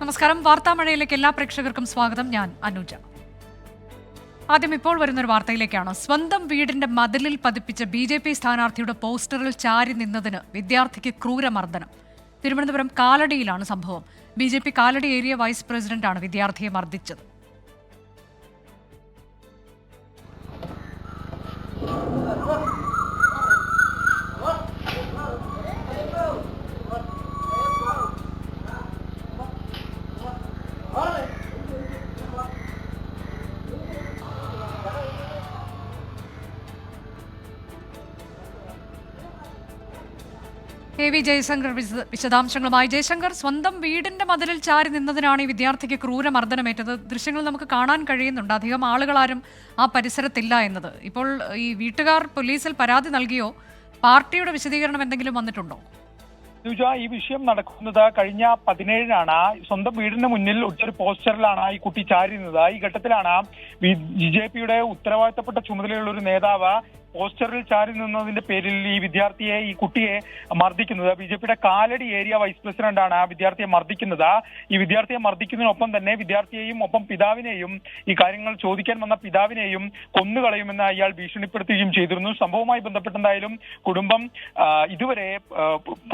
നമസ്കാരം. വാർത്താമഴയിലേക്ക് എല്ലാ പ്രേക്ഷകർക്കും സ്വാഗതം. ഞാൻ അനുജ. ആദ്യം ഇപ്പോൾ വരുന്നൊരു വാർത്തയിലേക്കാണ്. സ്വന്തം വീടിന്റെ മതിലിൽ പതിപ്പിച്ച BJP സ്ഥാനാർത്ഥിയുടെ പോസ്റ്ററിൽ ചാരി നിന്നതിന് വിദ്യാർത്ഥിക്ക് ക്രൂരമർദ്ദനം. തിരുവനന്തപുരം കാലടിയിലാണ് സംഭവം. BJP കാലടി ഏരിയ വൈസ് പ്രസിഡന്റാണ് വിദ്യാർത്ഥിയെ മർദ്ദിച്ചത്. AV ജയശങ്കർ വിശദാംശങ്ങളുമായി. ജയശങ്കർ, സ്വന്തം വീടിന്റെ മതിലിൽ ചാരി നിന്നതിനാണ് ഈ വിദ്യാർത്ഥിക്ക് ക്രൂരമർദ്ദനമേറ്റത്. ദൃശ്യങ്ങൾ നമുക്ക് കാണാൻ കഴിയുന്നുണ്ട്. അധികം ആളുകളാരും ആ പരിസരത്തില്ല എന്നത്. ഇപ്പോൾ ഈ വീട്ടുകാർ പോലീസിൽ പരാതി നൽകിയോ? പാർട്ടിയുടെ വിശദീകരണം എന്തെങ്കിലും വന്നിട്ടുണ്ടോ? ഈ വിഷയം നടക്കുന്നത് കഴിഞ്ഞ 17-നാണ്. സ്വന്തം വീടിന് മുന്നിൽ ഒരു പോസ്റ്ററിലാണ് ഈ കുട്ടി ചാരിയുന്നത്. ഈ ഘട്ടത്തിലാണ് BJPയുടെ ഉത്തരവാദിത്തപ്പെട്ട ചുമതലയുള്ള ഒരു നേതാവ് പോസ്റ്ററിൽ ചാരി നിന്നതിന്റെ പേരിൽ ഈ കുട്ടിയെ മർദ്ദിക്കുന്നത്. BJPയുടെ കാലടി ഏരിയ വൈസ് പ്രസിഡന്റാണ് ആ വിദ്യാർത്ഥിയെ മർദ്ദിക്കുന്നത്. ഈ വിദ്യാർത്ഥിയെ മർദ്ദിക്കുന്നതിനൊപ്പം തന്നെ വിദ്യാർത്ഥിയെയും ഒപ്പം പിതാവിനെയും, ഈ കാര്യങ്ങൾ ചോദിക്കാൻ വന്ന പിതാവിനെയും കൊന്നുകളയുമെന്ന് അയാൾ ഭീഷണിപ്പെടുത്തുകയും ചെയ്തിരുന്നു. സംഭവവുമായി ബന്ധപ്പെട്ടെന്തായാലും കുടുംബം ഇതുവരെ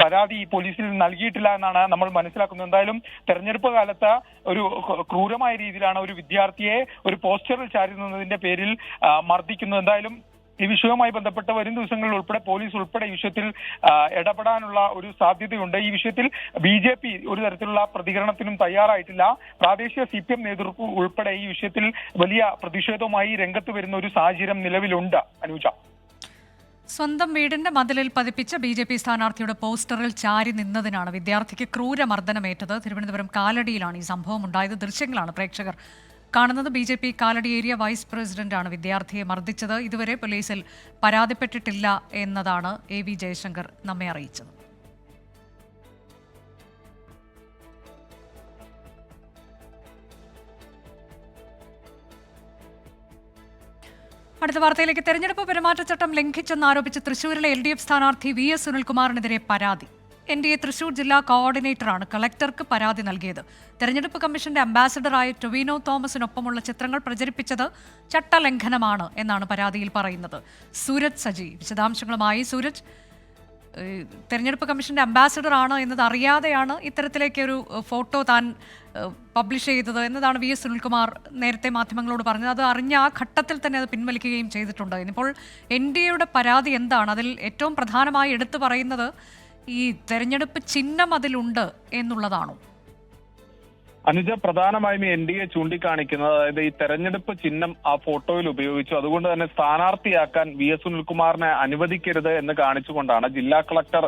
പരാതി പോലീസിൽ നൽകിയിട്ടില്ല എന്നാണ് നമ്മൾ മനസ്സിലാക്കുന്നത്. എന്തായാലും തെരഞ്ഞെടുപ്പ് കാലത്ത് ഒരു ക്രൂരമായ രീതിയിലാണ് ഒരു വിദ്യാർത്ഥിയെ ഒരു പോസ്റ്ററിൽ ചാരി നിന്നതിന്റെ പേരിൽ മർദ്ദിക്കുന്നത്. എന്തായാലും ഈ വിഷയവുമായി ബന്ധപ്പെട്ട് വരും ദിവസങ്ങളിൽ ഉൾപ്പെടെ പോലീസ് ഉൾപ്പെടെ ഈ വിഷയത്തിൽ ഇടപെടാനുള്ള ഒരു സാധ്യതയുണ്ട്. ഈ വിഷയത്തിൽ BJP ഒരു തരത്തിലുള്ള പ്രതികരണത്തിനും തയ്യാറായിട്ടില്ല. പ്രാദേശിക CPM നേതൃത്വം ഉൾപ്പെടെ ഈ വിഷയത്തിൽ വലിയ പ്രതിഷേധവുമായി രംഗത്ത് വരുന്ന ഒരു സാഹചര്യം നിലവിലുണ്ട്. അനുജ, സ്വന്തം വീടിന്റെ മതിലിൽ പതിപ്പിച്ച BJP സ്ഥാനാർത്ഥിയുടെ പോസ്റ്ററിൽ ചാരി നിന്നതിനാണ് വിദ്യാർത്ഥിക്ക് ക്രൂരമർദ്ദനമേറ്റത്. തിരുവനന്തപുരം കാലടിയിലാണ് ഈ സംഭവം ഉണ്ടായത്. ദൃശ്യങ്ങളാണ് പ്രേക്ഷകർ കാണുന്നത്. BJP കാലടി ഏരിയ വൈസ് പ്രസിഡന്റാണ് വിദ്യാർത്ഥിയെ മർദ്ദിച്ചത്. ഇതുവരെ പോലീസിൽ പരാതിപ്പെട്ടിട്ടില്ല എന്നതാണ് AV ജയശങ്കർ നമ്മെ അറിയിച്ചത്. അടുത്ത വാർത്തയിലേക്ക്. തെരഞ്ഞെടുപ്പ് പെരുമാറ്റച്ചട്ടം ലംഘിച്ചെന്നാരോപിച്ച് തൃശൂരിലെ LDF സ്ഥാനാർത്ഥി VS സുനിൽകുമാറിനെതിരെ പരാതി. NDA തൃശൂർ ജില്ലാ കോർഡിനേറ്ററാണ് കളക്ടർക്ക് പരാതി നൽകിയത്. തെരഞ്ഞെടുപ്പ് കമ്മീഷന്റെ അംബാസഡറായ ടൊവിനോ തോമസിനൊപ്പമുള്ള ചിത്രങ്ങൾ പ്രചരിപ്പിച്ചത് ചട്ടലംഘനമാണ് എന്നാണ് പരാതിയിൽ പറയുന്നത്. സൂരജ് സജി വിശദാംശങ്ങളുമായി. സൂരജ്, തെരഞ്ഞെടുപ്പ് കമ്മീഷന്റെ അംബാസഡർ ആണ് എന്നത് അറിയാതെയാണ് ഇത്തരത്തിലേക്കൊരു ഫോട്ടോ താൻ പബ്ലിഷ് ചെയ്തത് എന്നതാണ് VS സുനിൽകുമാർ നേരത്തെ മാധ്യമങ്ങളോട് പറഞ്ഞത്. അത് അറിഞ്ഞ ആ ഘട്ടത്തിൽ തന്നെ അത് പിൻവലിക്കുകയും ചെയ്തിട്ടുണ്ട്. ഇനിയിപ്പോൾ NDAയുടെ പരാതി എന്താണ്? അതിൽ ഏറ്റവും പ്രധാനമായി എടുത്തു പറയുന്നത് ഈ തെരഞ്ഞെടുപ്പ് ചിഹ്നം അതിലുണ്ട് എന്നുള്ളതാണോ? അനുജ, പ്രധാനമായും NDA ചൂണ്ടിക്കാണിക്കുന്നത്, അതായത് ഈ തെരഞ്ഞെടുപ്പ് ചിഹ്നം ആ ഫോട്ടോയിൽ ഉപയോഗിച്ചു, അതുകൊണ്ട് തന്നെ സ്ഥാനാർത്ഥിയാക്കാൻ VS സുനിൽകുമാറിനെ അനുവദിക്കരുത് എന്ന് കാണിച്ചുകൊണ്ടാണ് ജില്ലാ കളക്ടർ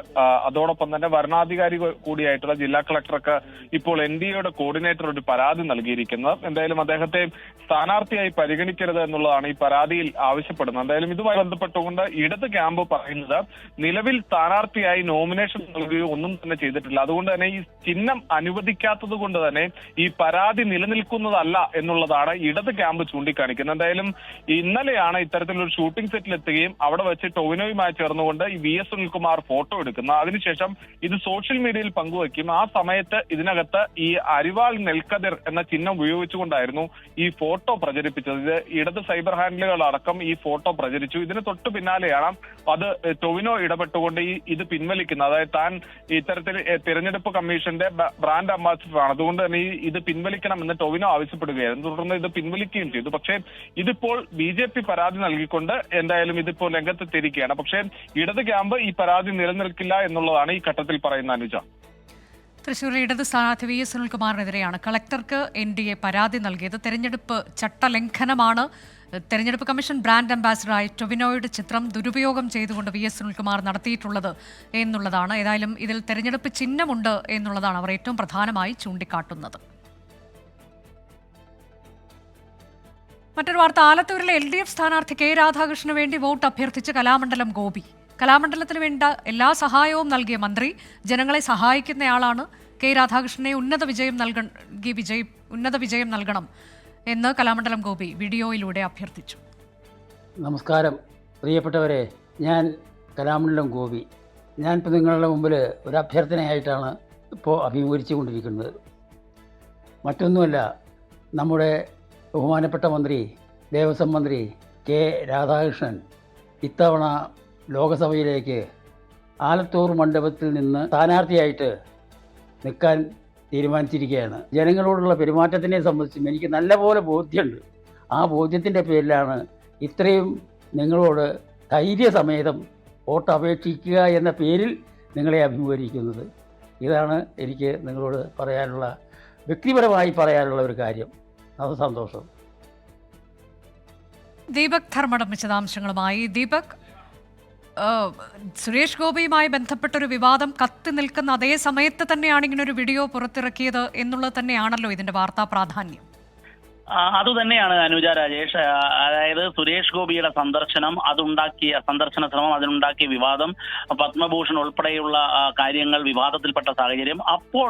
അതോടൊപ്പം തന്നെ വരണാധികാരി കൂടിയായിട്ടുള്ള ജില്ലാ കളക്ടർക്ക് ഇപ്പോൾ NDAയുടെ കോർഡിനേറ്റർ ഒരു പരാതി നൽകിയിരിക്കുന്നത്. എന്തായാലും അദ്ദേഹത്തെ സ്ഥാനാർത്ഥിയായി പരിഗണിക്കരുത് എന്നുള്ളതാണ് ഈ പരാതിയിൽ ആവശ്യപ്പെടുന്നത്. എന്തായാലും ഇതുമായി ബന്ധപ്പെട്ടുകൊണ്ട് ഇടത് ക്യാമ്പ് പറയുന്നത് നിലവിൽ സ്ഥാനാർത്ഥിയായി നോമിനേഷൻ നൽകുകയോ ഒന്നും തന്നെ ചെയ്തിട്ടില്ല. അതുകൊണ്ട് തന്നെ ഈ ചിഹ്നം അനുവദിക്കാത്തത് കൊണ്ട് തന്നെ ഈ പരാതി നിലനിൽക്കുന്നതല്ല എന്നുള്ളതാണ് ഇടത് ക്യാമ്പ് ചൂണ്ടിക്കാണിക്കുന്നത്. എന്തായാലും ഇന്നലെയാണ് ഇത്തരത്തിലൊരു ഷൂട്ടിംഗ് സെറ്റിലെത്തുകയും അവിടെ വെച്ച് ടൊവിനോയുമായി ചേർന്നുകൊണ്ട് ഈ VS സുനിൽകുമാർ ഫോട്ടോ എടുക്കുന്നത്. അതിനുശേഷം ഇത് സോഷ്യൽ മീഡിയയിൽ പങ്കുവയ്ക്കും. ആ സമയത്ത് ഇതിനകത്ത് ഈ അരിവാൾ നെൽക്കതിർ എന്ന ചിഹ്നം ഉപയോഗിച്ചുകൊണ്ടായിരുന്നു ഈ ഫോട്ടോ പ്രചരിപ്പിച്ചത്. ഇത് ഇടത് സൈബർ ഹാൻഡിലുകൾ അടക്കം ഈ ഫോട്ടോ പ്രചരിച്ചു. ഇതിന് തൊട്ടു പിന്നാലെയാണ് അത് ടൊവിനോ ഇടപെട്ടുകൊണ്ട് ഇത് പിൻവലിക്കുന്നത്. അതായത് താൻ ഇത്തരത്തിൽ തിരഞ്ഞെടുപ്പ് കമ്മീഷന്റെ ബ്രാൻഡ് അംബാസിഡറാണ്, അതുകൊണ്ട് തന്നെ ഇത് പിൻവലിക്കണമെന്ന് ടൊവിനോ ആവശ്യപ്പെടുകയായിരുന്നു. തുടർന്ന് ഇത് പിൻവലിക്കുകയും ചെയ്തു. പക്ഷേ ഇതിപ്പോൾ BJP പരാതി നൽകിക്കൊണ്ട് എന്തായാലും ഇതിപ്പോൾ രംഗത്തെത്തിയിരിക്കുകയാണ്. പക്ഷേ ഇടത് ക്യാമ്പ് ഈ പരാതി നിലനിൽക്കില്ല എന്നുള്ളതാണ് ഈ ഘട്ടത്തിൽ പറയുന്ന. അനുജ, തൃശൂരിലെ ഇടത് സ്ഥാനാർത്ഥി VS സുനിൽകുമാറിനെതിരെയാണ് കളക്ടർക്ക് NDA പരാതി നൽകിയത്. തെരഞ്ഞെടുപ്പ് ചട്ടലംഘനമാണ്. തെരഞ്ഞെടുപ്പ് കമ്മീഷൻ ബ്രാൻഡ് അംബാസഡറായി ടൊവിനോയുടെ ചിത്രം ദുരുപയോഗം ചെയ്തുകൊണ്ട് VS സുനിൽകുമാർ നടത്തിയിട്ടുള്ളത് എന്നുള്ളതാണ്. ഏതായാലും ഇതിൽ തെരഞ്ഞെടുപ്പ് ചിഹ്നമുണ്ട് എന്നുള്ളതാണ് അവർ ഏറ്റവും പ്രധാനമായി ചൂണ്ടിക്കാട്ടുന്നത്. മറ്റൊരു വാർത്ത. ആലത്തൂരിലെ LDF സ്ഥാനാർത്ഥി K രാധാകൃഷ്ണന് വേണ്ടി വോട്ട് അഭ്യർത്ഥിച്ച് കലാമണ്ഡലം ഗോപി. കലാമണ്ഡലത്തിന് വേണ്ട എല്ലാ സഹായവും നൽകിയ മന്ത്രി ജനങ്ങളെ സഹായിക്കുന്നയാളാണ്. K രാധാകൃഷ്ണനെ ഉന്നത വിജയം നൽകണം എന്ന് കലാമണ്ഡലം ഗോപി വീഡിയോയിലൂടെ അഭ്യർത്ഥിച്ചു. നമസ്കാരം പ്രിയപ്പെട്ടവരെ, ഞാൻ കലാമണ്ഡലം ഗോപി. ഞാനിപ്പോൾ നിങ്ങളുടെ മുമ്പിൽ ഒരു അഭ്യർത്ഥനയായിട്ടാണ് ഇപ്പോൾ അഭിമുഖീകരിച്ചു കൊണ്ടിരിക്കുന്നത്. മറ്റൊന്നുമല്ല, നമ്മുടെ ബഹുമാനപ്പെട്ട മന്ത്രി, ദേവസ്വം മന്ത്രി കെ രാധാകൃഷ്ണൻ ഇത്തവണ ലോകസഭയിലേക്ക് ആലത്തൂർ മണ്ഡപത്തിൽ നിന്ന് സ്ഥാനാർത്ഥിയായിട്ട് നിൽക്കാൻ തീരുമാനിച്ചിരിക്കുകയാണ്. ജനങ്ങളോടുള്ള പെരുമാറ്റത്തിനെ സംബന്ധിച്ചും എനിക്ക് നല്ലപോലെ ബോധ്യമുണ്ട്. ആ ബോധ്യത്തിൻ്റെ പേരിലാണ് ഇത്രയും നിങ്ങളോട് ധൈര്യസമേതം വോട്ട് അപേക്ഷിക്കുക എന്ന പേരിൽ നിങ്ങളെ അഭിമുഖീകരിക്കുന്നത്. ഇതാണ് എനിക്ക് നിങ്ങളോട് പറയാനുള്ള, വ്യക്തിപരമായി പറയാനുള്ള ഒരു കാര്യം. അത് സന്തോഷം. ദീപക് ധർമ്മടം വിശദാംശങ്ങളുമായി. ദീപക്, സുരേഷ് ഗോപിയുമായി ബന്ധപ്പെട്ടൊരു വിവാദം കത്തി നിൽക്കുന്ന അതേ സമയത്ത് തന്നെയാണ് ഇങ്ങനൊരു വീഡിയോ പുറത്തിറക്കിയത് എന്നുള്ളത് തന്നെയാണല്ലോ ഇതിന്റെ വാർത്താ പ്രാധാന്യം. അതുതന്നെയാണ് അനുജ രാജേഷ്. അതായത് സുരേഷ് ഗോപിയുടെ സന്ദർശന ശ്രമം, അതിനുണ്ടാക്കിയ വിവാദം, പത്മഭൂഷൺ ഉൾപ്പെടെയുള്ള കാര്യങ്ങൾ വിവാദത്തിൽപ്പെട്ട സാഹചര്യം. അപ്പോൾ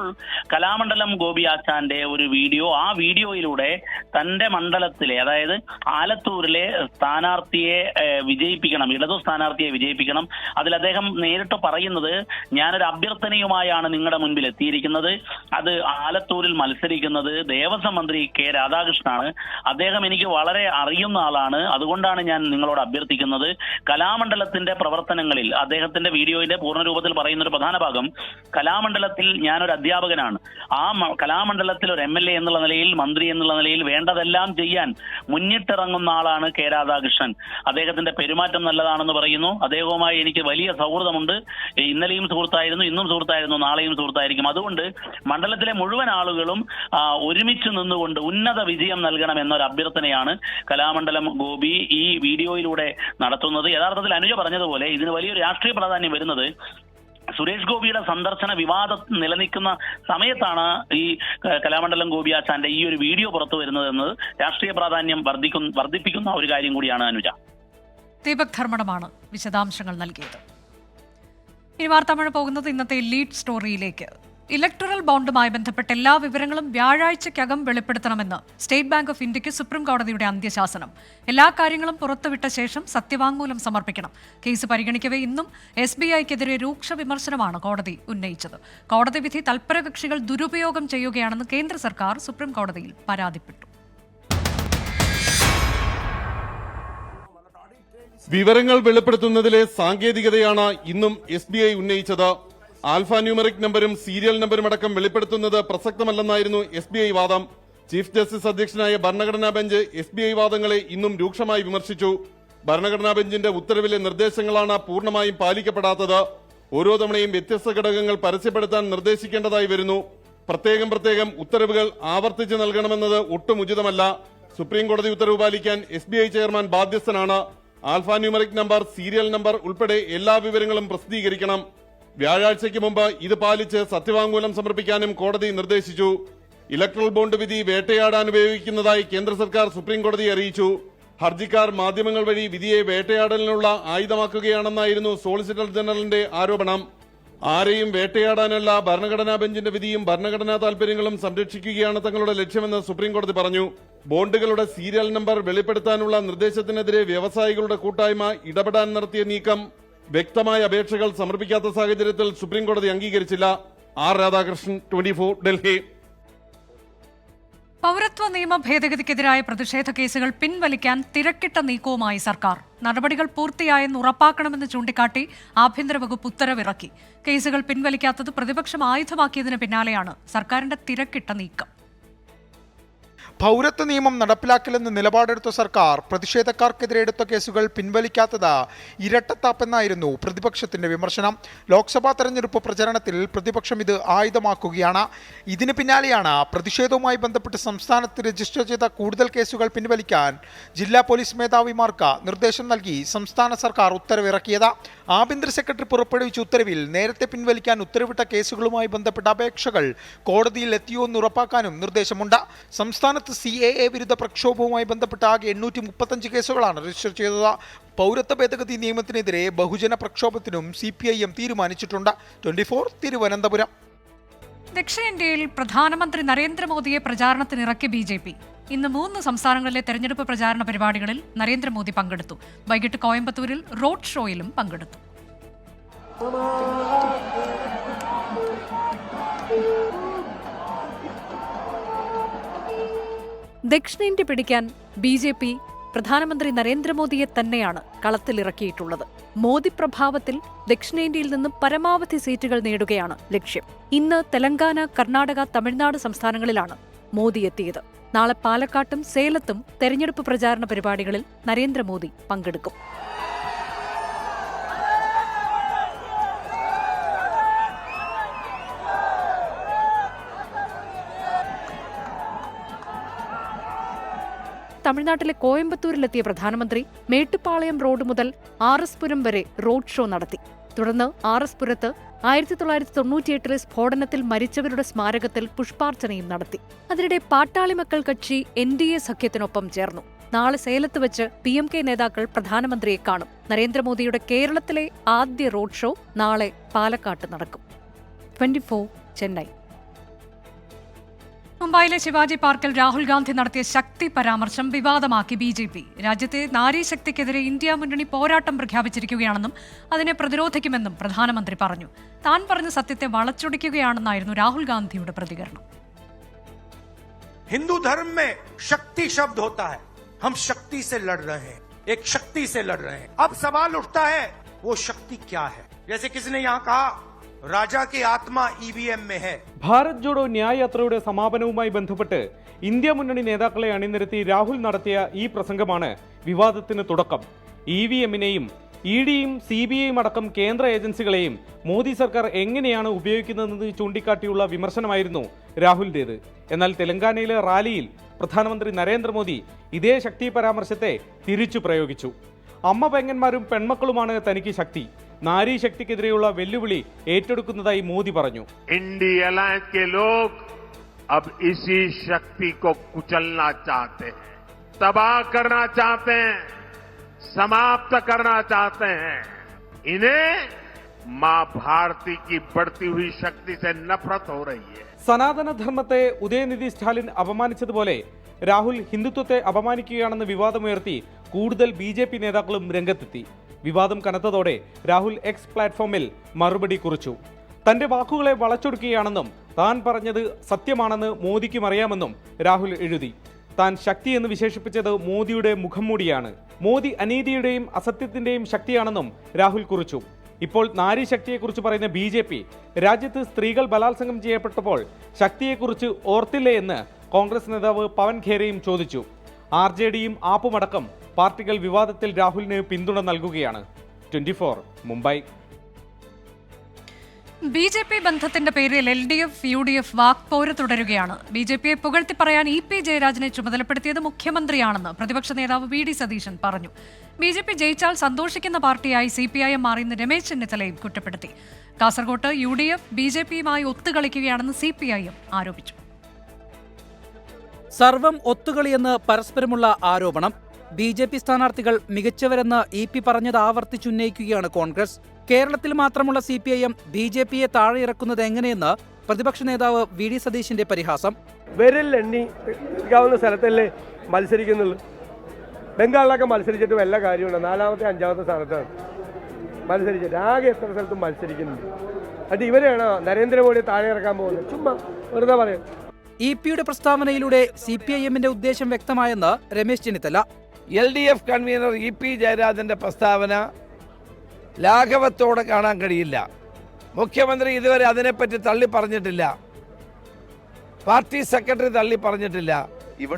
കലാമണ്ഡലം ഗോപി ആച്ചാന്റെ ഒരു വീഡിയോ, ആ വീഡിയോയിലൂടെ തന്റെ മണ്ഡലത്തിലെ, അതായത് ആലത്തൂരിലെ സ്ഥാനാർത്ഥിയെ വിജയിപ്പിക്കണം, ഇടതു സ്ഥാനാർത്ഥിയെ വിജയിപ്പിക്കണം. അതിൽ അദ്ദേഹം നേരിട്ട് പറയുന്നത്, ഞാനൊരു അഭ്യർത്ഥനയുമായാണ് നിങ്ങളുടെ മുൻപിൽ എത്തിയിരിക്കുന്നത്. അത് ആലത്തൂരിൽ മത്സരിക്കുന്നത് ദേവസ്വം മന്ത്രി കെ രാധാകൃഷ്ണൻ ആണ്. അദ്ദേഹം എനിക്ക് വളരെ അറിയുന്ന ആളാണ്. അതുകൊണ്ടാണ് ഞാൻ നിങ്ങളോട് അഭ്യർത്ഥിക്കുന്നത്, കലാമണ്ഡലത്തിന്റെ പ്രവർത്തനങ്ങളിൽ, അദ്ദേഹത്തിന്റെ വീഡിയോയിലെ പൂർണ്ണരൂപത്തിൽ പറയുന്ന ഒരു പ്രധാന ഭാഗം, കലാമണ്ഡലത്തിൽ ഞാനൊരു അധ്യാപകനാണ്. ആ കലാമണ്ഡലത്തിൽ ഒരു MLA എന്നുള്ള നിലയിൽ, മന്ത്രി എന്നുള്ള നിലയിൽ വേണ്ടതെല്ലാം ചെയ്യാൻ മുന്നിട്ടിറങ്ങുന്ന ആളാണ് കെ രാധാകൃഷ്ണൻ. അദ്ദേഹത്തിന്റെ പെരുമാറ്റം നല്ലതാണെന്ന് പറയുന്നു. അദ്ദേഹവുമായി എനിക്ക് വലിയ സൗഹൃദമുണ്ട്. ഇന്നലെയും സുഹൃത്തായിരുന്നു, ഇന്നും സുഹൃത്തായിരുന്നു, നാളെയും സുഹൃത്തായിരിക്കും. അതുകൊണ്ട് മണ്ഡലത്തിലെ മുഴുവൻ ആളുകളും ഒരുമിച്ച് നിന്നുകൊണ്ട് ഉന്നത വിജയം നൽകണം എന്നൊരു അഭ്യർത്ഥനയാണ് കലാമണ്ഡലം ഗോപി ഈ വീഡിയോയിലൂടെ നടത്തുന്നത്. യഥാർത്ഥത്തിൽ അനുജ പറഞ്ഞതുപോലെ ഇതിന് വലിയൊരു രാഷ്ട്രീയ പ്രാധാന്യം വരുന്നത്, സുരേഷ് ഗോപിയുടെ സന്ദർശന വിവാദം നിലനിൽക്കുന്ന സമയത്താണ് ഈ കലാമണ്ഡലം ഗോപി ആച്ചാന്റെ ഈ ഒരു വീഡിയോ പുറത്തു വരുന്നത് എന്നത് രാഷ്ട്രീയ പ്രാധാന്യം വർദ്ധിപ്പിക്കുന്ന ഒരു കാര്യം കൂടിയാണ് അനുജ. ദീപക് ധർമ്മടമാണ് വിശദാംശങ്ങൾ നൽകിയത്. ഇനി വാർത്താമഴ പോകുന്നത് ഇന്നത്തെ ലീഡ് സ്റ്റോറിയിലേക്ക്. ഇലക്ടറൽ ബോണ്ടുമായി ബന്ധപ്പെട്ട എല്ലാ വിവരങ്ങളും വ്യാഴാഴ്ചയ്ക്കകം വെളിപ്പെടുത്തണമെന്ന് സ്റ്റേറ്റ് ബാങ്ക് ഓഫ് ഇന്ത്യക്ക് സുപ്രീം കോടതിയുടെ അന്ത്യശാസനം. എല്ലാ കാര്യങ്ങളും പുറത്തുവിട്ട ശേഷം സത്യവാങ്മൂലം സമർപ്പിക്കണം. കേസ് പരിഗണിക്കവേ ഇന്നും SBIക്കെതിരെ രൂക്ഷ വിമർശനമാണ് കോടതി ഉന്നയിച്ചത്. കോടതി വിധി തൽപരകക്ഷികൾ ദുരുപയോഗം ചെയ്യുകയാണെന്ന് കേന്ദ്ര സർക്കാർ സുപ്രീം കോടതിയിൽ പരാതിപ്പെട്ടു. വിവരങ്ങൾ വെളിപ്പെടുത്തുന്നതിലെ സാങ്കേതികതയാണ് ഇന്നും SBI ഉന്നയിച്ചത്. ആൽഫ ന്യൂമറിക് നമ്പരും സീരിയൽ നമ്പരും അടക്കം വെളിപ്പെടുത്തുന്നത് പ്രസക്തമല്ലെന്നായിരുന്നു SBI വാദം. ചീഫ് ജസ്റ്റിസ് അധ്യക്ഷനായ ഭരണഘടനാ ബെഞ്ച് SBI വാദങ്ങളെ ഇന്നും രൂക്ഷമായി വിമർശിച്ചു. ഭരണഘടനാ ബെഞ്ചിന്റെ ഉത്തരവിലെ നിർദ്ദേശങ്ങളാണ് പൂർണ്ണമായും പാലിക്കപ്പെടാത്തത്. ഓരോ തവണയും വ്യത്യസ്ത ഘടകങ്ങൾ പരസ്യപ്പെടുത്താൻ നിർദ്ദേശിക്കേണ്ടതായി വരുന്നു. പ്രത്യേകം ഉത്തരവുകൾ ആവർത്തിച്ച് നൽകണമെന്നത് ഒട്ടും ഉചിതമല്ല. സുപ്രീം കോടതി ഉത്തരവ് പാലിക്കാൻ SBI ചെയർമാൻ ബാധ്യസ്ഥനാണ്. Alpha numeric number, serial number ഉൾപ്പെടെ എല്ലാ വിവരങ്ങളും പ്രസിദ്ധീകരിക്കണം. വ്യാഴാഴ്ചയ്ക്ക് മുമ്പ് ഇത് പാലിച്ച് സത്യവാങ്മൂലം സമർപ്പിക്കാനും കോടതി നിർദ്ദേശിച്ചു. ഇലക്ട്രൽ ബോണ്ട് വിധി വേട്ടയാടാൻ ഉപയോഗിക്കുന്നതായി കേന്ദ്ര സർക്കാർ സുപ്രീം കോടതിയെ അറിയിച്ചു. ഹർജിക്കാർ മാധ്യമങ്ങൾ വഴി വിധിയെ വേട്ടയാടലിനുള്ള ആയുധമാക്കുകയാണെന്നായിരുന്നു സോളിസിറ്റർ ജനറലിന്റെ ആരോപണം. ആരെയും വേട്ടയാടാനല്ല, ഭരണഘടനാ ബെഞ്ചിന്റെ വിധിയും ഭരണഘടനാ താൽപര്യങ്ങളും സംരക്ഷിക്കുകയാണ് തങ്ങളുടെ ലക്ഷ്യമെന്ന് സുപ്രീം കോടതി പറഞ്ഞു. ബോണ്ടുകളുടെ സീരിയൽ നമ്പർ വെളിപ്പെടുത്താനുള്ള നിർദ്ദേശത്തിനെതിരെ വ്യവസായികളുടെ കൂട്ടായ്മ ഇടപെടാൻ നടത്തിയ നീക്കം വ്യക്തമായ അപേക്ഷകൾ സമർപ്പിക്കാത്ത സാഹചര്യത്തിൽ സുപ്രീം കോടതി അംഗീകരിച്ചില്ല. ആർ രാധാകൃഷ്ണൻ, 24, ഡൽഹി. പൗരത്വ നിയമ ഭേദഗതിക്കെതിരായ പ്രതിഷേധ കേസുകൾ പിൻവലിക്കാൻ തിരക്കിട്ട നീക്കവുമായി സർക്കാർ. നടപടികൾ പൂർത്തിയായെന്ന് ഉറപ്പാക്കണമെന്ന് ചൂണ്ടിക്കാട്ടി ആഭ്യന്തര വകുപ്പ് ഉത്തരവിറക്കി. കേസുകൾ പിൻവലിക്കാത്തത് പ്രതിപക്ഷം ആയുധമാക്കിയതിന് പിന്നാലെയാണ് സർക്കാരിന്റെ തിരക്കിട്ട നീക്കം. പൗരത്വ നിയമം നടപ്പിലാക്കില്ലെന്ന് നിലപാടെടുത്ത സർക്കാർ പ്രതിഷേധക്കാർക്കെതിരെ എടുത്ത കേസുകൾ പിൻവലിക്കാത്തത് ഇരട്ടത്താപ്പെന്നായിരുന്നു പ്രതിപക്ഷത്തിന്റെ വിമർശനം. ലോക്സഭാ തെരഞ്ഞെടുപ്പ് പ്രചരണത്തിൽ പ്രതിപക്ഷം ഇത് ആയുധമാക്കുകയാണ്. ഇതിന് പിന്നാലെയാണ് പ്രതിഷേധവുമായി ബന്ധപ്പെട്ട് സംസ്ഥാനത്ത് രജിസ്റ്റർ ചെയ്ത കൂടുതൽ കേസുകൾ പിൻവലിക്കാൻ ജില്ലാ പോലീസ് മേധാവിമാർക്ക് നിർദ്ദേശം നൽകി സംസ്ഥാന സർക്കാർ ഉത്തരവിറക്കിയത്. ആഭ്യന്തര സെക്രട്ടറി പുറപ്പെടുവിച്ച ഉത്തരവിൽ നേരത്തെ പിൻവലിക്കാൻ ഉത്തരവിട്ട കേസുകളുമായി ബന്ധപ്പെട്ട അപേക്ഷകൾ കോടതിയിൽ എത്തിയോ എന്ന് ഉറപ്പാക്കാനും നിർദ്ദേശമുണ്ട്. സംസ്ഥാനത്ത് CAA വിരുദ്ധ പ്രക്ഷോഭവുമായി ബന്ധപ്പെട്ട ആകെ 835 കേസുകളാണ് രജിസ്റ്റർ ചെയ്തത്. പൗരത്വ ഭേദഗതി നിയമത്തിനെതിരെ ബഹുജന പ്രക്ഷോഭത്തിനും CPIM തീരുമാനിച്ചിട്ടുണ്ട്. 24, തിരുവനന്തപുരം. ദക്ഷിണേന്ത്യയിൽ പ്രധാനമന്ത്രി നരേന്ദ്രമോദിയെ പ്രചാരണത്തിനിറക്കി BJP. ഇന്ന് 3 സംസ്ഥാനങ്ങളിലെ തെരഞ്ഞെടുപ്പ് പ്രചാരണ പരിപാടികളിൽ നരേന്ദ്രമോദി പങ്കെടുത്തു. വൈകിട്ട് കോയമ്പത്തൂരിൽ റോഡ് ഷോയിലും പങ്കെടുത്തു. ദക്ഷിണേന്ത്യ പിടിക്കാൻ BJP പ്രധാനമന്ത്രി നരേന്ദ്രമോദിയെ തന്നെയാണ് കളത്തിലിറക്കിയിട്ടുള്ളത്. മോദി പ്രഭാവത്തിൽ ദക്ഷിണേന്ത്യയിൽ നിന്നും പരമാവധി സീറ്റുകൾ നേടുകയാണ് ലക്ഷ്യം. ഇന്ന് തെലങ്കാന, കർണാടക, തമിഴ്നാട് സംസ്ഥാനങ്ങളിലാണ് മോദി എത്തിയത്. നാളെ പാലക്കാട്ടും സേലത്തും തെരഞ്ഞെടുപ്പ് പ്രചാരണ പരിപാടികളിൽ നരേന്ദ്രമോദി പങ്കെടുക്കും. തമിഴ്നാട്ടിലെ കോയമ്പത്തൂരിലെത്തിയ പ്രധാനമന്ത്രി മേട്ടുപ്പാളയം റോഡ് മുതൽ RS പുരം വരെ റോഡ് ഷോ നടത്തി. തുടർന്ന് RS പുരത്ത് 1998 സ്ഫോടനത്തിൽ മരിച്ചവരുടെ സ്മാരകത്തിൽ പുഷ്പാർച്ചനയും നടത്തി. അതിനിടെ പാട്ടാളി മക്കൾ കക്ഷി NDA സഖ്യത്തിനൊപ്പം ചേർന്നു. നാളെ സേലത്ത് വെച്ച് PMK നേതാക്കൾ പ്രധാനമന്ത്രിയെ കാണും. നരേന്ദ്രമോദിയുടെ കേരളത്തിലെ ആദ്യ റോഡ് ഷോ നാളെ പാലക്കാട്ട് നടക്കും. 24 ചെന്നൈ. മുംബൈയിലെ ശിവാജി പാർക്കിൽ രാഹുൽ ഗാന്ധി നടത്തിയ ശക്തി പരാമർശം വിവാദമാക്കി BJP. രാജ്യത്തെ നാരീശക്തിക്കെതിരെ ഇന്ത്യ മുന്നണി പോരാട്ടം പ്രഖ്യാപിച്ചിരിക്കുകയാണെന്നും അതിനെ പ്രതിരോധിക്കുമെന്നും പ്രധാനമന്ത്രി പറഞ്ഞു. താൻ പറഞ്ഞ സത്യത്തെ വളച്ചൊടിക്കുകയാണെന്നായിരുന്നു രാഹുൽ ഗാന്ധിയുടെ പ്രതികരണം. हिंदू धर्म में शक्ति शब्द होता है. हम शक्ति से लड़ रहे हैं, एक शक्ति से लड़ रहे हैं. अब सवाल उठता है वो शक्ति क्या है. जैसे किसी ने यहाँ कहा राजा की आत्मा EVM में है. ഭാരത് ജോഡോ ന്യായ് യാത്രയുടെ സമാപനവുമായി ബന്ധപ്പെട്ട് ഇന്ത്യ മുന്നണി നേതാക്കളെ അണിനിരത്തി രാഹുൽ നടത്തിയ ഈ പ്രസംഗമാണ് വിവാദത്തിന് തുടക്കം. EVM-നെയും ED-യും CBI-യും അടക്കം കേന്ദ്ര ഏജൻസികളെയും മോദി സർക്കാർ എങ്ങനെയാണ് ഉപയോഗിക്കുന്നതെന്ന് ചൂണ്ടിക്കാട്ടിയുള്ള വിമർശനമായിരുന്നു രാഹുലിന്റേത്. എന്നാൽ തെലങ്കാനയിലെ റാലിയിൽ പ്രധാനമന്ത്രി നരേന്ദ്രമോദി ഇതേ ശക്തി പരാമർശത്തെ തിരിച്ചു പ്രയോഗിച്ചു. അമ്മ പെങ്ങന്മാരും പെൺമക്കളുമാണ് തനിക്ക് ശക്തി. നാരി ശക്തിക്കെതിരെയുള്ള വെല്ലുവിളി ഏറ്റെടുക്കുന്നതായി മോദി പറഞ്ഞു. इंडी अलायंस के लोग अब इसी शक्ति को कुचलना चाहते हैं, तबाह करना चाहते हैं, समाप्त करना चाहते हैं. इन्हें मां भारती की बढ़ती हुई शक्ति से नफरत हो रही है. സനാതനധർമ്മത്തെ ഉദയനിധി സ്റ്റാലിൻ അപമാനിച്ചതുപോലെ രാഹുൽ ഹിന്ദുത്വത്തെ അപമാനിക്കുകയാണെന്ന് വിവാദമുയർത്തി കൂടുതൽ BJP നേതാക്കളും രംഗത്തെത്തി. വിവാദം കനത്തതോടെ രാഹുൽ X പ്ലാറ്റ്ഫോമിൽ മറുപടി കുറിച്ചു. തന്റെ വാക്കുകളെ വളച്ചൊടുക്കുകയാണെന്നും താൻ പറഞ്ഞത് സത്യമാണെന്ന് മോദിക്കും അറിയാമെന്നും രാഹുൽ എഴുതി. താൻ ശക്തി എന്ന് വിശേഷിപ്പിച്ചത് മോദിയുടെ മുഖംമൂടിയാണ്. മോദി അനീതിയുടെയും അസത്യത്തിന്റെയും ശക്തിയാണെന്നും രാഹുൽ കുറിച്ചു. ഇപ്പോൾ നാരി ശക്തിയെക്കുറിച്ച് പറയുന്ന BJP രാജ്യത്ത് സ്ത്രീകൾ ബലാത്സംഗം ചെയ്യപ്പെട്ടപ്പോൾ ശക്തിയെക്കുറിച്ച് ഓർത്തില്ലേ എന്ന് കോൺഗ്രസ് നേതാവ് പവൻ ഖേരയും ചോദിച്ചു. RJDയും ആപ്പുമടക്കം പാർട്ടികൾ വിവാദത്തിൽ രാഹുലിന് പിന്തുണ നൽകുകയാണ്. 24 മുംബൈ. BJP ബന്ധത്തിന്റെ പേരിൽ LDF UDF വാക്പോര് തുടരുകയാണ്. BJPയെ പുകഴ്ത്തി പറയാൻ EP ജയരാജനെ ചുമതലപ്പെടുത്തിയത് മുഖ്യമന്ത്രിയാണെന്ന് പ്രതിപക്ഷ നേതാവ് VD സതീശൻ പറഞ്ഞു. BJP ജയിച്ചാൽ സന്തോഷിക്കുന്ന പാർട്ടിയായി CPIM മാറിയെന്ന് രമേശ് ചെന്നിത്തലയും കുറ്റപ്പെടുത്തി. കാസർകോട്ട് UDF BJPയുമായി ഒത്തുകളിക്കുകയാണെന്ന് CPIM ആരോപിച്ചു. സർവം ഒത്തുകളിയെന്ന് പരസ്പരമുള്ള ആരോപണം. BJP സ്ഥാനാർത്ഥികൾ മികച്ചവരെന്ന് EP പറഞ്ഞത് ആവർത്തിച്ചുന്നയിക്കുകയാണ് കോൺഗ്രസ്. കേരളത്തിൽ മാത്രമുള്ള CPIM BJPയെ താഴെ ഇറക്കുന്നത് എങ്ങനെയെന്ന് പ്രതിപക്ഷ നേതാവ് VD സതീശന്റെ പരിഹാസം. എണ്ണിക്കാവുന്ന സ്ഥലത്തല്ലേ മത്സരിക്കുന്നുള്ളൂ. ബംഗാളിലൊക്കെ മത്സരിച്ചിട്ട് വല്ല കാര്യമുണ്ട്. 4ാമത്തെ 5ാമത്തെ സ്ഥാനത്താണ് മത്സരിച്ചിട്ട്. ആകെ എത്ര സ്ഥലത്തും മത്സരിക്കുന്നുണ്ട്. അത് ഇവരെയാണ് നരേന്ദ്രമോദിയെ താഴെ ഇറക്കാൻ പോകുന്നത്. ചുമ്മാ വെറുതെ പറയും. EP-യുടെ പ്രസ്താവനയിലൂടെ CPIM-ന്റെ ഉദ്ദേശം വ്യക്തമായെന്ന് Ramesh Chennithala. LDF convener EP ജയരാജന്റെ പ്രസ്താവന ലാഘവത്തോടെ കാണാൻ കഴിയില്ല. മുഖ്യമന്ത്രി ഇതുവരെ അതിനെപ്പറ്റി തള്ളി പറഞ്ഞിട്ടില്ല. പാർട്ടി സെക്രട്ടറി തള്ളി പറഞ്ഞിട്ടില്ല.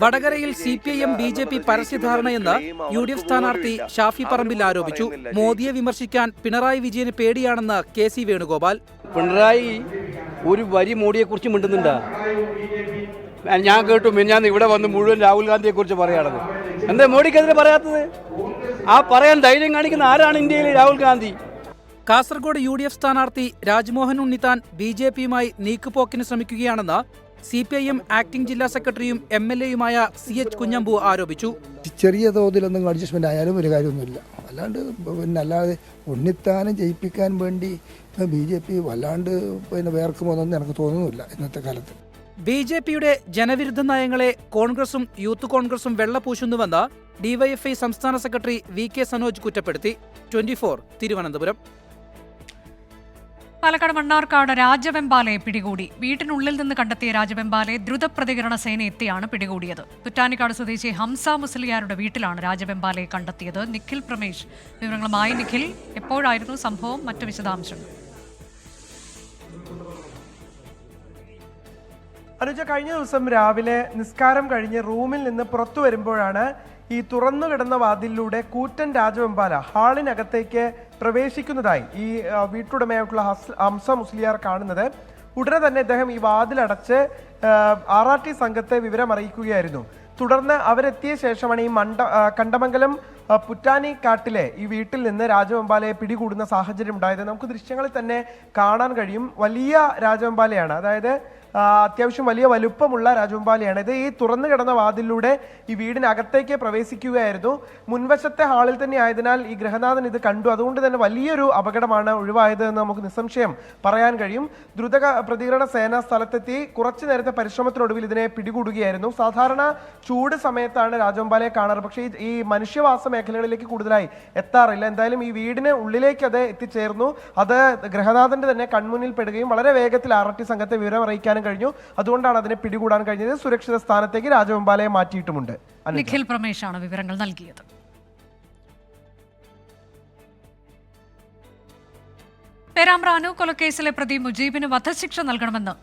വടകരയിൽ CPIM BJP പരസ്യധാരണയെന്ന് UDF സ്ഥാനാർത്ഥി ഷാഫി പറമ്പിൽ ആരോപിച്ചു. മോദിയെ വിമർശിക്കാൻ പിണറായി വിജയന് പേടിയാണെന്ന് KC വേണുഗോപാൽ. പിണറായി ഒരു വരി മോഡിയെക്കുറിച്ച് മിണ്ടുന്നുണ്ട്. ഞാൻ കേട്ടു ഞാൻ ഇവിടെ വന്ന് മുഴുവൻ രാഹുൽ ഗാന്ധിയെ കുറിച്ച് പറയാണെന്ന്. എന്താ മോഡിക്കെതിരെ പറയാത്തത്? ആ പറയാൻ ധൈര്യം കാണിക്കുന്ന ആരാണ് ഇന്ത്യയിൽ? രാഹുൽ ഗാന്ധി. കാസർഗോഡ് UDF സ്ഥാനാർത്ഥി രാജ്മോഹൻ ഉണ്ണിത്താൻ BJPയുമായി നീക്കുപോക്കിന് ശ്രമിക്കുകയാണെന്ന് CPIM ആക്ടിംഗ് ജില്ലാ സെക്രട്ടറിയും MLA-യുമായ CH കുഞ്ഞമ്പു ആരോപിച്ചു. ചെറിയ തോതിലൊന്നും അഡ്ജസ്റ്റ്മെന്റ് ആയാലും ഒരു കാര്യമൊന്നുമില്ല. അല്ലാതെ ഉണ്ണിത്താനും ജയിപ്പിക്കാൻ വേണ്ടി BJP വല്ലാണ്ട് വേർക്കുമോന്നൊന്നും എനിക്ക് തോന്നുന്നില്ല ഇന്നത്തെ കാലത്ത്. BJPയുടെ ജനവിരുദ്ധ നയങ്ങളെ കോൺഗ്രസും യൂത്ത് കോൺഗ്രസും വെള്ളപൂശുന്നുവെന്ന് DYFI സംസ്ഥാന സെക്രട്ടറി VK സനോജ് കുറ്റപ്പെടുത്തി. 24 തിരുവനന്തപുരം. പാലക്കാട് മണ്ണാർക്കാട് രാജവെമ്പാലയെ പിടികൂടി. വീട്ടിനുള്ളിൽ നിന്ന് കണ്ടെത്തിയ രാജവെമ്പാലയെ ദ്രുത പ്രതികരണ സേന എത്തിയാണ് പിടികൂടിയത്. പുറ്റാനിക്കാട് സ്വദേശി ഹംസ മുസ്ലിയാരുടെ വീട്ടിലാണ് രാജവെമ്പാലയെ കണ്ടെത്തിയത്. നിഖിൽ പ്രമേഷ് വിവരങ്ങളുമായി. നിഖിൽ, എപ്പോഴായിരുന്നു സംഭവം? മറ്റു വിശദാംശങ്ങൾ. അനുജ, കഴിഞ്ഞ ദിവസം രാവിലെ നിസ്കാരം കഴിഞ്ഞ് റൂമിൽ നിന്ന് പുറത്തു വരുമ്പോഴാണ് ഈ തുറന്നു കിടന്ന വാതിലിലൂടെ കൂറ്റൻ രാജവെമ്പാല ഹാളിനകത്തേക്ക് പ്രവേശിക്കുന്നതായി ഈ വീട്ടുടമയായിട്ടുള്ള ഹംസ മുസ്ലിയാർ കാണുന്നത്. ഉടനെ തന്നെ അദ്ദേഹം ഈ വാതിലടച്ച് RRT സംഘത്തെ വിവരം അറിയിക്കുകയായിരുന്നു. തുടർന്ന് അവരെത്തിയ ശേഷമാണ് ഈ കണ്ടമംഗലം പുറ്റാനിക്കാട്ടിലെ ഈ വീട്ടിൽ നിന്ന് രാജവെമ്പാലയെ പിടികൂടുന്ന സാഹചര്യം ഉണ്ടായത്. നമുക്ക് ദൃശ്യങ്ങളിൽ തന്നെ കാണാൻ കഴിയും. വലിയ രാജവെമ്പാലയാണ്, അതായത് അത്യാവശ്യം വലിയ വലുപ്പമുള്ള രാജവെമ്പാലയാണ്. ഇത് ഈ തുറന്നു കിടന്ന വാതിലൂടെ ഈ വീടിനകത്തേക്ക് പ്രവേശിക്കുകയായിരുന്നു. മുൻവശത്തെ ഹാളിൽ തന്നെ ആയതിനാൽ ഈ ഗൃഹനാഥൻ ഇത് കണ്ടു. അതുകൊണ്ട് തന്നെ വലിയൊരു അപകടമാണ് ഒഴിവായത് എന്ന് നമുക്ക് നിസ്സംശയം പറയാൻ കഴിയും. ദ്രുത പ്രതികരണ സേന സ്ഥലത്തെത്തി കുറച്ചു നേരത്തെ പരിശ്രമത്തിനൊടുവിൽ ഇതിനെ പിടികൂടുകയായിരുന്നു. സാധാരണ ചൂട് സമയത്താണ് രാജവെമ്പാലയെ കാണാറ്, പക്ഷേ ഈ മനുഷ്യവാസ മേഖലകളിലേക്ക് കൂടുതലായി എത്താറില്ല. എന്തായാലും ഈ വീടിന് ഉള്ളിലേക്ക് അത് എത്തിച്ചേർന്നു. അത് ഗൃഹനാഥന്റെ തന്നെ കൺമുന്നിൽ പെടുകയും വളരെ വേഗത്തിൽ RRT സംഘത്തെ വിവരം അറിയിക്കാനും കഴിഞ്ഞു. അതുകൊണ്ടാണ് അതിനെ പിടികൂടാൻ കഴിഞ്ഞത്. സുരക്ഷിത സ്ഥാനത്തേക്ക് രാജവെമ്പാലയെ മാറ്റിയിട്ടുമുണ്ട്. നിഖിൽ പ്രമേഷാണ് വിവരങ്ങൾ നൽകിയത്. പേരാമ്പ്ര കൊലക്കേസിലെ പ്രതി മുജീബിന് വധശിക്ഷ നൽകണമെന്ന്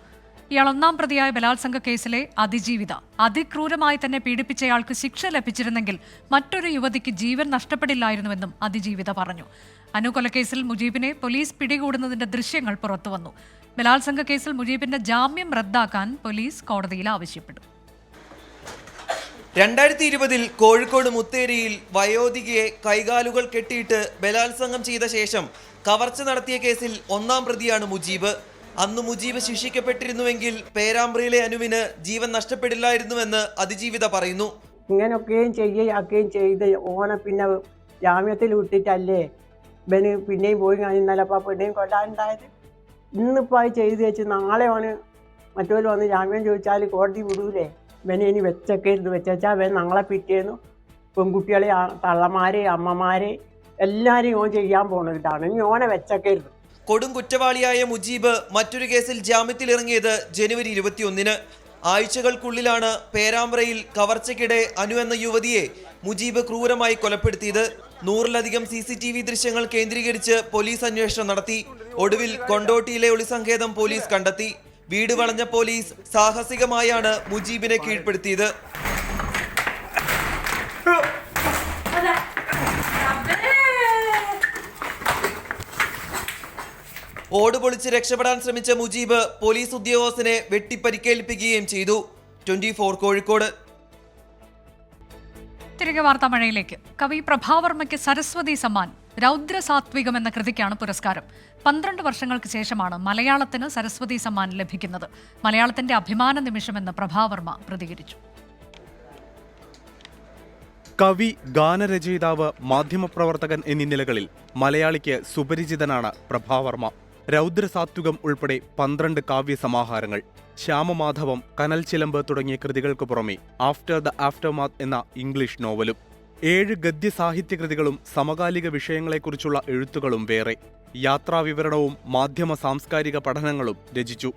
ഇയാൾ ഒന്നാം പ്രതിയായ ബലാത്സംഗ കേസിലെ അതിജീവിത. അതിക്രൂരമായി തന്നെ പീഡിപ്പിച്ചയാൾക്ക് ശിക്ഷ ലഭിച്ചിരുന്നെങ്കിൽ മറ്റൊരു യുവതിക്ക് ജീവൻ നഷ്ടപ്പെടില്ലായിരുന്നുവെന്നും അതിജീവിത പറഞ്ഞു. കൊലക്കേസിൽ മുജീബിനെ പോലീസ് പിടികൂടുന്നതിന്റെ ദൃശ്യങ്ങൾ പുറത്തുവന്നു. ബലാത്സംഗ കേസിൽ മുജീബിന്റെ ജാമ്യം റദ്ദാക്കാൻ പോലീസ് കോടതിയിൽ ആവശ്യപ്പെട്ടു. 2020 കോഴിക്കോട് മുത്തേരിയിൽ വയോധികയെ കൈകാലുകൾ കെട്ടിയിട്ട് ബലാത്സംഗം ചെയ്ത ശേഷം കവർച്ച നടത്തിയ കേസിൽ ഒന്നാം പ്രതിയാണ് മുജീബ്. അന്ന് മുജീബ് ശിക്ഷിക്കപ്പെട്ടിരുന്നുവെങ്കിൽ പേരാമ്പ്രയിലെ അനുവിന് ജീവൻ നഷ്ടപ്പെടില്ലായിരുന്നുവെന്ന് അതിജീവിത പറയുന്നു. ഇങ്ങനൊക്കെയും ചെയ്യുകയും ചെയ്ത് ഓനെ പിന്നെ ജാമ്യത്തിൽ വിട്ടിട്ടല്ലേ ബന് പിന്നെയും പോയി ഇന്നലെ പെണ്ണേയും കൊല്ലാനുണ്ടായത്. ഇന്നിപ്പോൾ അത് ചെയ്ത് വെച്ച് നാളെ ഓന് മറ്റൊരു വന്ന് ജാമ്യം ചോദിച്ചാൽ കോടതി വിടൂലേ? ബനെ ഇനി വെച്ചേക്കരുത്. വെച്ചാൽ ബൻ നാളെ പിറ്റേന്നു പെൺകുട്ടികളെ തള്ളമാരെ അമ്മമാരെ എല്ലാവരെയും ഓൻ ചെയ്യാൻ പോകുന്നതാണ്. ഇനി ഓനെ വെച്ചേക്കരുത്. കൊടും കുറ്റവാളിയായ മുജീബ് മറ്റൊരു കേസിൽ ജാമ്യത്തിലിറങ്ങിയത് ജനുവരി 21. ആഴ്ചകൾക്കുള്ളിലാണ് പേരാമ്പ്രയിൽ കവർച്ചയ്ക്കിടെ അനു എന്ന യുവതിയെ മുജീബ് ക്രൂരമായി കൊലപ്പെടുത്തിയത്. 100-ലധികം CCTV ദൃശ്യങ്ങൾ കേന്ദ്രീകരിച്ച് പോലീസ് അന്വേഷണം നടത്തി. ഒടുവിൽ കൊണ്ടോട്ടിയിലെ ഒളിസങ്കേതം പോലീസ് കണ്ടെത്തി. വീട് വളഞ്ഞ പോലീസ് സാഹസികമായാണ് മുജീബിനെ കീഴ്പ്പെടുത്തിയത്. ഓട് പൊളിച്ച് രക്ഷപ്പെടാൻ ശ്രമിച്ച മുജീബ് പോലീസ് ഉദ്യോഗസ്ഥനെ വെട്ടിപ്പരിക്കേൽപ്പിക്കുകയും ചെയ്തു. 24 കോഴിക്കോട്. തിരികെ വാർത്താമഴയിലേക്ക്. കവി പ്രഭാവർമ്മയ്ക്ക് സരസ്വതി സമ്മാൻ. രൗദ്രസാത്വികം എന്ന കൃതിക്കാണ് പുരസ്കാരം. 12 വർഷങ്ങൾക്ക് ശേഷമാണ് മലയാളത്തിന് സരസ്വതി സമ്മാൻ ലഭിക്കുന്നത്. മലയാളത്തിന്റെ അഭിമാന നിമിഷമെന്ന് പ്രഭാവർമ്മ പ്രതികരിച്ചു. കവി, ഗാനരചയിതാവ്, മാധ്യമപ്രവർത്തകൻ എന്നീ നിലകളിൽ മലയാളിക്ക് സുപരിചിതനാണ് പ്രഭാവർമ്മ. രൗദ്രസാത്വികം ഉൾപ്പെടെ 12 കാവ്യസമാഹാരങ്ങൾ, ശ്യാമമാധവം, കനൽ ചിലമ്പ് തുടങ്ങിയ കൃതികൾക്ക് പുറമെ ആഫ്റ്റർ ദ ആഫ്റ്റർമാത്ത് എന്ന ഇംഗ്ലീഷ് നോവലും, 7 ഗദ്യസാഹിത്യകൃതികളും സമകാലിക വിഷയങ്ങളെക്കുറിച്ചുള്ള എഴുത്തുകളും വേറെ, യാത്രാവിവരണവും മാധ്യമ സാംസ്കാരിക പഠനങ്ങളും രചിച്ചു.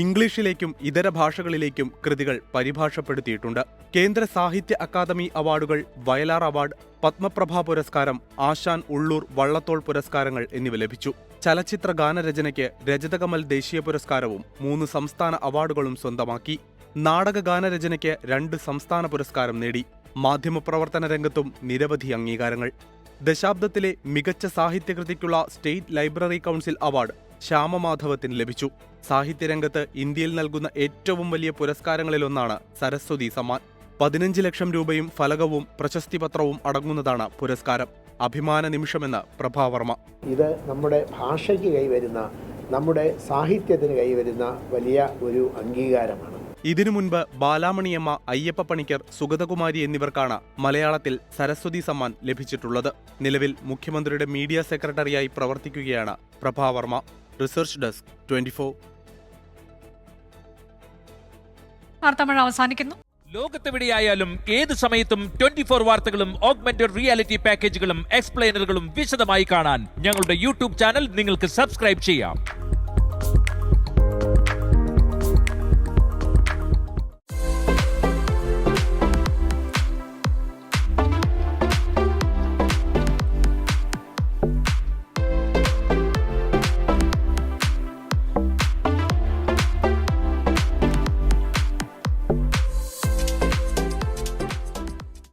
ഇംഗ്ലീഷിലേക്കും ഇതര ഭാഷകളിലേക്കും കൃതികൾ പരിഭാഷപ്പെടുത്തിയിട്ടുണ്ട്. കേന്ദ്ര സാഹിത്യ അക്കാദമി അവാർഡുകൾ, വയലാർ അവാർഡ്, പത്മപ്രഭ പുരസ്കാരം, ആശാൻ ഉള്ളൂർ വള്ളത്തോൾ പുരസ്കാരങ്ങൾ എന്നിവ ലഭിച്ചു. ചലച്ചിത്ര ഗാനരചനയ്ക്ക് രജതകമൽ ദേശീയ പുരസ്കാരവും 3 സംസ്ഥാന അവാർഡുകളും സ്വന്തമാക്കി. നാടക ഗാനരചനയ്ക്ക് 2 സംസ്ഥാന പുരസ്കാരം നേടി. മാധ്യമപ്രവർത്തന രംഗത്തും നിരവധി അംഗീകാരങ്ങൾ. ദശാബ്ദത്തിലെ മികച്ച സാഹിത്യകൃതിക്കുള്ള സ്റ്റേറ്റ് ലൈബ്രറി കൗൺസിൽ അവാർഡ് ശ്യാമമാധവത്തിന് ലഭിച്ചു. സാഹിത്യരംഗത്ത് ഇന്ത്യയിൽ നൽകുന്ന ഏറ്റവും വലിയ പുരസ്കാരങ്ങളിലൊന്നാണ് സരസ്വതി സമ്മാൻ. 15 ലക്ഷം രൂപയും ഫലകവും പ്രശസ്തിപത്രവും അടങ്ങുന്നതാണ് പുരസ്കാരം. അഭിമാന നിമിഷമെന്ന് പ്രഭാവർമ്മ. ഇത് നമ്മുടെ ഭാഷയ്ക്ക് കൈവരുന്ന, നമ്മുടെ സാഹിത്യത്തിന് കൈവരുന്ന വലിയ ഒരു അംഗീകാരമാണ്. ഇതിനു മുൻപ് ബാലാമണിയമ്മ, അയ്യപ്പ പണിക്കർ, സുഗതകുമാരി എന്നിവർക്കാണ് മലയാളത്തിൽ സരസ്വതി സമ്മാൻ ലഭിച്ചിട്ടുള്ളത്. നിലവിൽ മുഖ്യമന്ത്രിയുടെ മീഡിയ സെക്രട്ടറിയായി പ്രവർത്തിക്കുകയാണ് പ്രഭാവർമ്മ. Research desk 24. വാർത്താമഴ അവസാനിക്കുന്നു. ലോകത്തെവിടെയായാലും ഏത് സമയത്തും 24 വാർത്തകളും ഓഗ്മെന്റഡ് റിയാലിറ്റി പാക്കേജുകളും എക്സ്പ്ലെയിനറുകളും വിശദമായി കാണാൻ ഞങ്ങളുടെ YouTube ചാനൽ നിങ്ങൾക്ക് സബ്സ്ക്രൈബ് ചെയ്യാം.